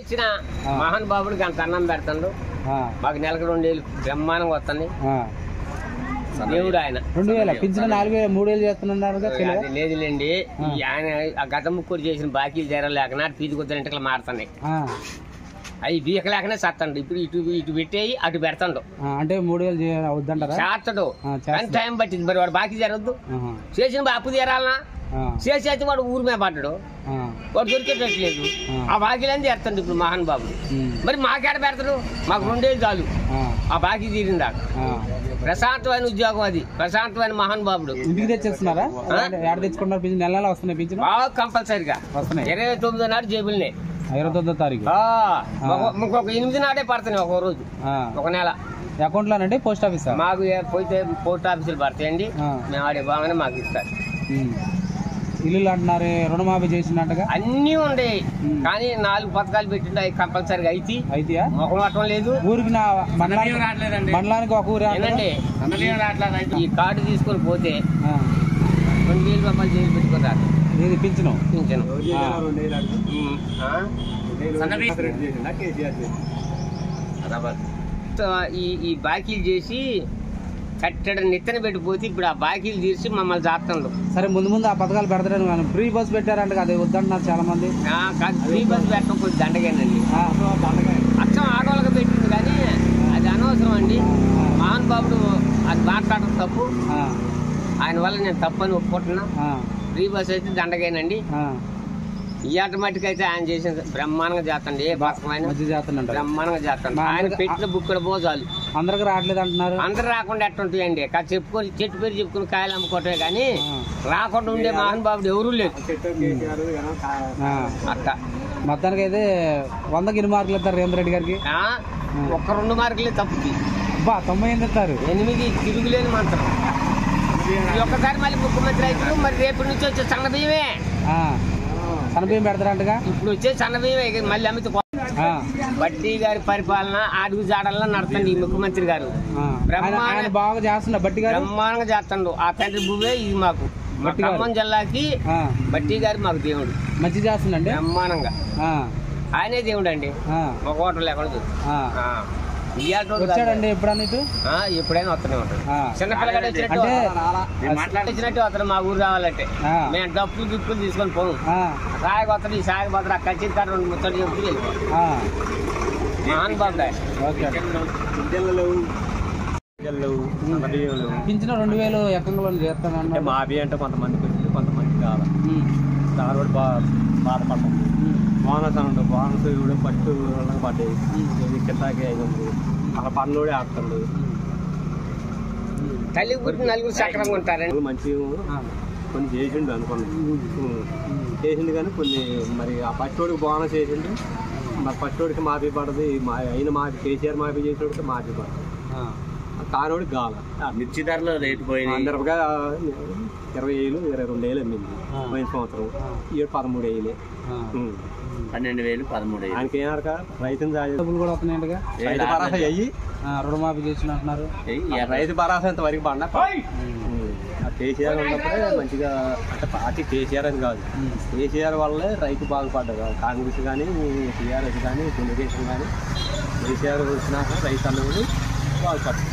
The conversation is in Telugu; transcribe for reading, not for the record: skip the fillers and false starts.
ఇచ్చిన మహానుభావుడికి అంత అన్నం పెడతాడు. మాకు నెలకు 2000 బ్రహ్మాండంగా వస్తుంది. దేవుడు ఆయన 2000 పింఛన్ 4000 3000 చేస్తున్నారు. లేదులేండి, ఆయన ఆ గత ముక్కుడు చేసిన బాకీలు తీరలేకనా పీజు కొద్ది ఇంటికి మారుతున్నాయి. అవి బీకలేకనే చేస్తాడు. ఇప్పుడు ఇటు పెట్టేయి అటు పెడతాడు. అంటే 3000 అవుద్దంటారా? చేస్తాడు కానీ టైం పట్టింది. మరి వాడు బాకీ తీరద్దు, చేసిన అప్పు తీరాలనా? చేసేది వాడు ఊరి మీద పడ్డాడు, వాడు దొరికేటట్లేదు. ఆ బాకీలని తీరుతాడు ఇప్పుడు మహానుభావుడు. మరి మాకేడ పెడతాడు? మాకు 2 ఏళ్ళు చాలు ఆ బాకీ తీరిందా. ప్రశాంతమైన ఉద్యోగం అది, ప్రశాంతమైన మహానుభావుడు. ఇంటికి తెచ్చేస్తున్నారా? తెచ్చుకుంటారు పింఛన్ నెల నెల వస్తున్నాయి. పింఛన్ కంపల్సరిగా వస్తున్నాయి. 29 నాడు జేబుల్ని 29వ తారీఖు ఇంకొక 8 నాడే పడుతున్నాయి. ఒక రోజు ఒక నెల అకౌంట్ లోనండి పోస్ట్ ఆఫీస్ మాకు పోతే పోస్ట్ ఆఫీసులు పడతాయండి. మేము ఆడే బాగానే మాకు ఇస్తారు. ఇల్లు అంటున్నారు, రుణమాఫీ చేసినట్టుగా అన్ని ఉండే కానీ 4 పథకాలు పెట్టిండు. అవి కంపల్సరిగా అయితే మొఖం పట్టడం లేదు. ఊరికి మండలానికి ఒక ఊరు ఏనండి ఈ కార్డు తీసుకొని పోతే 2000 రూపాయలు జైలు పెట్టుకుంటారు. ఇది పింఛను ఈ బాకీలు చేసి కట్టడ నెత్తన పెట్టిపోతే ఇప్పుడు ఆ బాకీలు తీర్చి మమ్మల్ని చేస్తాడు. సరే ముందు ముందు ఆ పథకాలు పెడతారని ఫ్రీ బస్ పెట్టారంట, అది వద్దంటున్నారు చాలా మంది. ఫ్రీ బస్ పెట్టడం కొంచెం దండగేనండి. అచ్చం ఆడవాళ్ళకి పెట్టింది కానీ అది అనవసరం అండి. మహానుభావుడు అది మాట్లాడటం తప్పు. ఆయన వల్ల నేను తప్పని ఒప్పుకుంటున్నా. ఫ్రీ బస్ అయితే దండగేనండి. ఈ ఆటోమేటిక్ అయితే ఆయన చేసిన బ్రహ్మాండంగా చేస్తాండి. ఏ పథకమైన బ్రహ్మాండంగా చేస్తాడు. ఆయన పెట్టిన బుక్కడ పోజాలు అందరికి రావట్లేదు అంటున్నారు. అందరు రాకుండా ఎట్టుంటాయండి. చెప్పుకొని చెట్టు పేరు చెప్పుకుని కాయలు అమ్ముకోవటమే కానీ రాకుండా ఉండే మహానుభావుడు ఎవరూ లేదు. అట్లా మొత్తానికి అయితే 100కి 8 మార్కులు ఇస్తారు రేవంత్ రెడ్డి గారికి. ఒక్క 2 మార్కులే తప్పుకి 98 ఇస్తారు. 8 తిరుగులేని మంత్రం. ఒక్కసారి మళ్ళీ ముఖ్యమంత్రి అయితే మరి రేపటి నుంచి వచ్చే సన్న బియ్యమే. సన్నబియ్యం పెడతారంటగా. ఇప్పుడు వచ్చే సన్న బియ్యమే మళ్ళీ అమ్మితే. బట్టి గారి పరిపాలన అడుగు జాడల్లో నడుతుంది ఈ ముఖ్యమంత్రి గారు. బాగా చేస్తున్నా బట్టి గారు బ్రహ్మాండంగా చేస్తాడు. ఆ తండ్రి భూమే ఇది మాకు ఖమ్మం జిల్లాకి. బట్టి గారు మాకు దేవుడు. మంచి చేస్తుందండి బ్రహ్మాండంగా. ఆయనే దేవుడు అండి. ఒక ఓటర్ లేకుండా వచ్చాడండి ఎప్పుడన్నా ఇటు? ఎప్పుడైనా వస్తూనే ఉంటాడు. చిన్నపిల్లగాడు వచ్చినట్టు వస్తాడు మా ఊరు రావాలంటే. మేము డప్పులు గిప్పులు తీసుకొని పోము. సాగు వస్తాడు, ఈ సాగు పోతాడు. ఆ కచ్చి కాడ 2 ముచ్చట్లు చెప్తూ వెళ్ళిపోతాడు. మహానుభావుడు. పింఛను 2000 ఎకంలో చేస్తాను. మా అభి అంటే కొంతమందికి వచ్చింది, కొంతమందికి కావాలి. దాని కూడా బాధపడతాం. బోనస్ అంటాడు. బోనస్ కూడా పట్టు పడ్డాయి. కిందకి 500 అలా పనులోడే ఆడుతాడు. తల్లి పుట్టి 4 చక్రంగా ఉంటారండి. మంచి కొన్ని చేసిండు అనుకున్నాం. చేసిండు కానీ కొన్ని మరి ఆ పట్టోడికి బోనస్ చేసిండు. మరి పట్టోడికి మాఫీ పడదు. అయిన మాఫీ కేసీఆర్ మాఫీ చేసేవాడికి మాఫీ పడదు. కానోడికి కాల మిర్చి ధరలు రేటు పోయింది. అందరుగా 20,000 22,000 అమ్మింది పోయిన సంవత్సరం. 13,000 12,000 13,000. ఆయనకి ఏమనక రైతుని డబ్బులు కూడా వస్తున్నాయంటగా. రైతు భరోసా అయ్యి రుణమాఫీ చేసిన అంటున్నారు. రైతు భరోసా ఇంత వరకు పడినా కేసీఆర్ ఉన్నప్పుడే మంచిగా. అంటే పార్టీ కేసీఆర్ అని కాదు, కేసీఆర్ వల్లే రైతు బాగుపడ్డారు. కాంగ్రెస్ కానీ టీఆర్ఎస్ కానీ తెలుగుదేశం కానీ కేసీఆర్ వచ్చినాక రైతు అన్నది బాగుపడ్డారు.